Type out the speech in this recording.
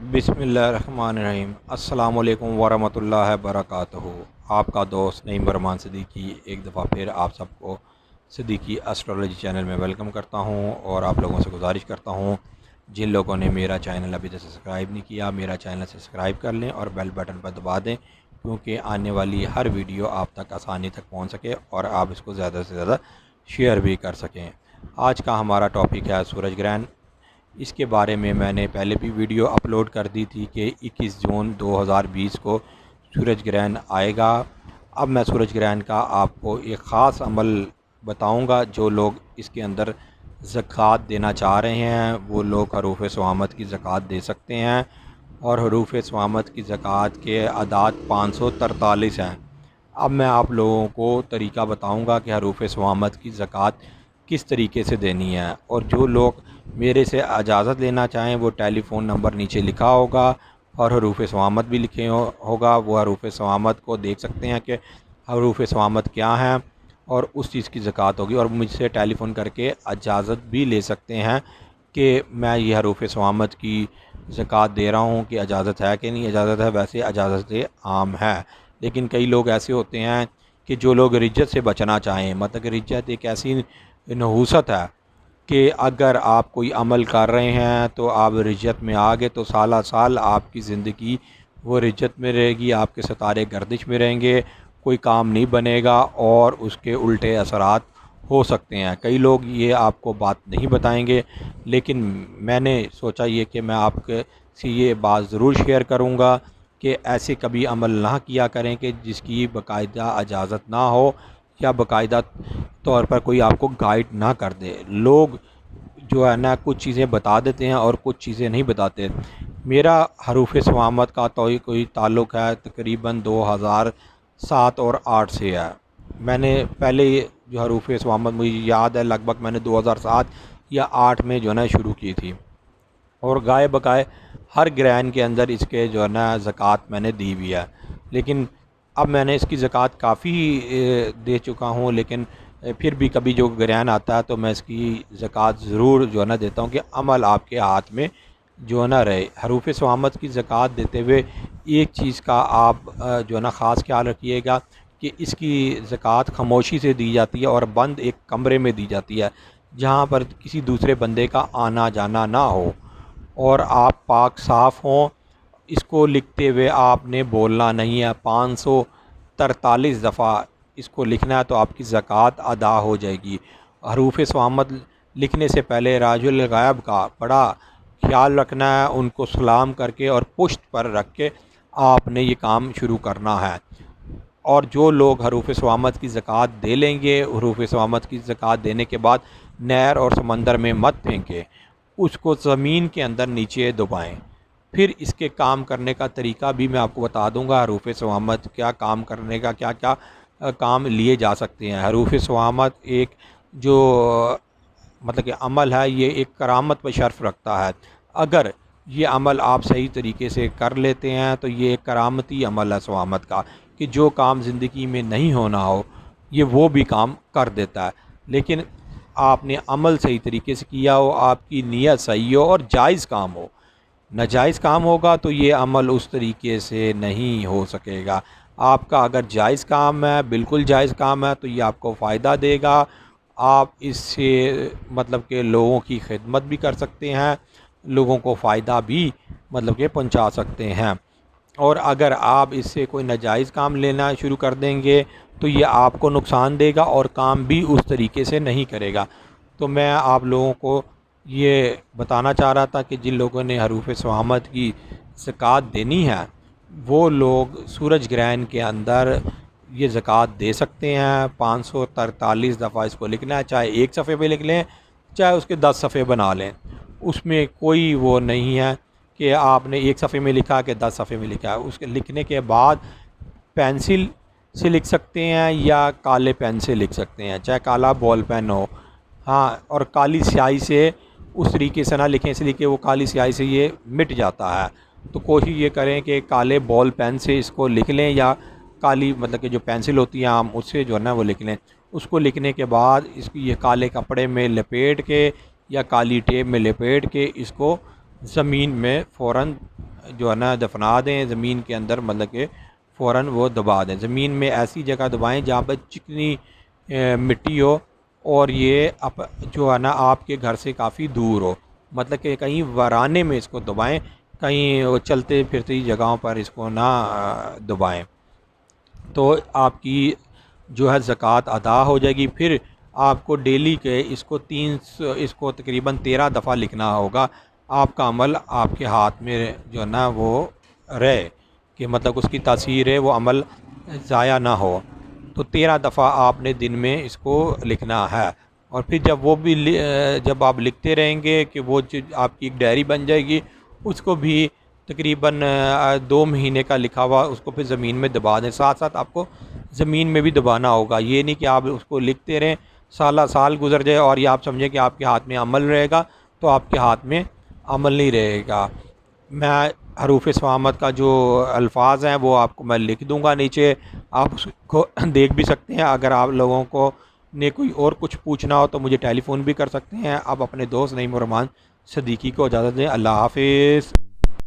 بسم اللہ الرحمن الرحیم۔ السلام علیکم ورحمۃ اللہ وبرکاتہ۔ آپ کا دوست نعیم برمان صدیقی ایک دفعہ پھر آپ سب کو صدیقی اسٹرالوجی چینل میں ویلکم کرتا ہوں، اور آپ لوگوں سے گزارش کرتا ہوں جن لوگوں نے میرا چینل ابھی تک سبسکرائب نہیں کیا، میرا چینل سبسکرائب کر لیں اور بیل بٹن پر دبا دیں، کیونکہ آنے والی ہر ویڈیو آپ تک آسانی تک پہنچ سکے اور آپ اس کو زیادہ سے زیادہ شیئر بھی کر سکیں۔ آج کا ہمارا ٹاپک ہے سورج گرہن۔ اس کے بارے میں نے پہلے بھی ویڈیو اپلوڈ کر دی تھی کہ 21 جون 2020 کو سورج گرہن آئے گا۔ اب میں سورج گرہن کا آپ کو ایک خاص عمل بتاؤں گا۔ جو لوگ اس کے اندر زکوٰۃ دینا چاہ رہے ہیں وہ لوگ حروف صوامت کی زکوٰۃ دے سکتے ہیں، اور حروف صوامت کی زکوٰۃ کے اعداد 543 ہیں۔ اب میں آپ لوگوں کو طریقہ بتاؤں گا کہ حروف صوامت کی زکوٰۃ کس طریقے سے دینی ہے، اور جو لوگ میرے سے اجازت لینا چاہیں وہ ٹیلی فون نمبر نیچے لکھا ہوگا اور حروف صوامت بھی لکھے ہوگا، وہ حروف صوامت کو دیکھ سکتے ہیں کہ حروف صوامت کیا ہیں اور اس چیز کی زکوٰۃ ہوگی، اور مجھ سے ٹیلی فون کر کے اجازت بھی لے سکتے ہیں کہ میں یہ حروف صوامت کی زکوٰۃ دے رہا ہوں، کہ اجازت ہے کہ نہیں اجازت ہے۔ ویسے اجازت عام ہے، لیکن کئی لوگ ایسے ہوتے ہیں کہ جو لوگ رجت سے بچنا چاہیں، مطلب کہ رجت ایک ایسی نحوست ہے کہ اگر آپ کوئی عمل کر رہے ہیں تو آپ رجت میں آ گئے تو سالہ سال آپ کی زندگی وہ رجت میں رہے گی، آپ کے ستارے گردش میں رہیں گے، کوئی کام نہیں بنے گا اور اس کے الٹے اثرات ہو سکتے ہیں۔ کئی لوگ یہ آپ کو بات نہیں بتائیں گے، لیکن میں نے سوچا یہ کہ میں آپ سے یہ بات ضرور شیئر کروں گا کہ ایسے کبھی عمل نہ کیا کریں کہ جس کی باقاعدہ اجازت نہ ہو یا باقاعدہ طور پر کوئی آپ کو گائیڈ نہ کر دے۔ لوگ جو ہے نا کچھ چیزیں بتا دیتے ہیں اور کچھ چیزیں نہیں بتاتے۔ میرا حروف صوامت کا تو کوئی تعلق ہے تقریباً 2007 اور 8 سے ہے۔ میں نے پہلے جو حروف صوامت مجھے یاد ہے لگ بھگ میں نے 2007 یا 8 میں جو ہے نا شروع کی تھی، اور گائے بقائے ہر گرہن کے اندر اس کے جو ہے نا زکوٰۃ میں نے دی ہوئی ہے، لیکن اب میں نے اس کی زکوٰۃ کافی دے چکا ہوں، لیکن پھر بھی کبھی جو گرہن آتا ہے تو میں اس کی زکوٰۃ ضرور جو ہے نا دیتا ہوں کہ عمل آپ کے ہاتھ میں جو ہے نا رہے۔ حروف صوامت کی زکوٰۃ دیتے ہوئے ایک چیز کا آپ جو ہے نا خاص خیال رکھیے گا کہ اس کی زکوٰۃ خاموشی سے دی جاتی ہے اور بند ایک کمرے میں دی جاتی ہے، جہاں پر کسی دوسرے بندے کا آنا جانا نہ ہو، اور آپ پاک صاف ہوں۔ اس کو لکھتے ہوئے آپ نے بولنا نہیں ہے، 543 دفعہ اس کو لکھنا ہے تو آپ کی زکوٰۃ ادا ہو جائے گی۔ حروف صوامت لکھنے سے پہلے راج الغیب کا بڑا خیال رکھنا ہے، ان کو سلام کر کے اور پشت پر رکھ کے آپ نے یہ کام شروع کرنا ہے۔ اور جو لوگ حروف صوامت کی زکوٰۃ دے لیں گے، حروف صوامت کی زکوٰۃ دینے کے بعد نہر اور سمندر میں مت پھینکیں، اس کو زمین کے اندر نیچے دبائیں۔ پھر اس کے کام کرنے کا طریقہ بھی میں آپ کو بتا دوں گا، حروف صوامت کیا کام کرنے کا کیا کیا کام لیے جا سکتے ہیں۔ حروف صوامت ایک جو مطلب کہ عمل ہے، یہ ایک کرامت پہ شرف رکھتا ہے۔ اگر یہ عمل آپ صحیح طریقے سے کر لیتے ہیں تو یہ ایک کرامتی عمل ہے صوامت کا، کہ جو کام زندگی میں نہیں ہونا ہو یہ وہ بھی کام کر دیتا ہے، لیکن آپ نے عمل صحیح طریقے سے کیا ہو، آپ کی نیت صحیح ہو اور جائز کام ہو۔ ناجائز کام ہوگا تو یہ عمل اس طریقے سے نہیں ہو سکے گا۔ آپ کا اگر جائز کام ہے، بالکل جائز کام ہے، تو یہ آپ کو فائدہ دے گا۔ آپ اس سے مطلب کہ لوگوں کی خدمت بھی کر سکتے ہیں، لوگوں کو فائدہ بھی مطلب کہ پہنچا سکتے ہیں۔ اور اگر آپ اس سے کوئی ناجائز کام لینا شروع کر دیں گے تو یہ آپ کو نقصان دے گا اور کام بھی اس طریقے سے نہیں کرے گا۔ تو میں آپ لوگوں کو یہ بتانا چاہ رہا تھا کہ جن لوگوں نے حروف صوامت کی زکوٰۃ دینی ہے وہ لوگ سورج گرہن کے اندر یہ زکوٰۃ دے سکتے ہیں۔ 543 دفعہ اس کو لکھنا ہے، چاہے ایک صفحے پہ لکھ لیں چاہے اس کے 10 صفحے بنا لیں، اس میں کوئی وہ نہیں ہے کہ آپ نے ایک صفحے میں لکھا کہ 10 صفحے میں لکھا ہے۔ اس کے لکھنے کے بعد پینسل سے لکھ سکتے ہیں یا کالے پین سے لکھ سکتے ہیں، چاہے کالا بال پین ہو، ہاں، اور کالی سیاہی سے اس طریقے سے نہ لکھیں اس لیے کہ وہ کالی سیاہی سے یہ مٹ جاتا ہے۔ تو کوشش یہ کریں کہ کالے بال پین سے اس کو لکھ لیں، یا کالی مطلب کہ جو پینسل ہوتی ہے عام اس سے جو ہے نا وہ لکھ لیں۔ اس کو لکھنے کے بعد اس کی یہ کالے کپڑے میں لپیٹ کے یا کالی ٹیپ میں لپیٹ کے اس کو زمین میں فوراً جو ہے نا دفنا دیں زمین کے اندر، مطلب کہ فوراً وہ دبا دیں زمین میں، ایسی جگہ دبائیں جہاں پہ چکنی مٹی ہو، اور یہ جو ہے نا آپ کے گھر سے کافی دور ہو، مطلب کہ کہیں ورانے میں اس کو دبائیں، کہیں وہ چلتے پھرتی جگہوں پر اس کو نہ دبائیں، تو آپ کی جو ہے زکوٰۃ ادا ہو جائے گی۔ پھر آپ کو ڈیلی کے اس کو تقریباً 13 دفعہ لکھنا ہوگا، آپ کا عمل آپ کے ہاتھ میں جو ہے نا وہ رہے، کہ مطلب اس کی تاثیر ہے وہ عمل ضائع نہ ہو۔ تو 13 دفعہ آپ نے دن میں اس کو لکھنا ہے، اور پھر جب آپ لکھتے رہیں گے کہ وہ آپ کی ایک ڈائری بن جائے گی، اس کو بھی تقریباً 2 مہینے کا لکھا ہوا اس کو پھر زمین میں دبا دیں، ساتھ ساتھ آپ کو زمین میں بھی دبانا ہوگا، یہ نہیں کہ آپ اس کو لکھتے رہیں سالہ سال گزر جائے اور یہ آپ سمجھیں کہ آپ کے ہاتھ میں عمل رہے گا، تو آپ کے ہاتھ میں عمل نہیں رہے گا۔ میں حروف صوامت کا جو الفاظ ہیں وہ آپ کو میں لکھ دوں گا نیچے، آپ اس کو دیکھ بھی سکتے ہیں۔ اگر آپ لوگوں کو نے کوئی اور کچھ پوچھنا ہو تو مجھے ٹیلی فون بھی کر سکتے ہیں۔ آپ اپنے دوست نعیم الرحمان صدیقی کو اجازت دیں۔ اللہ حافظ۔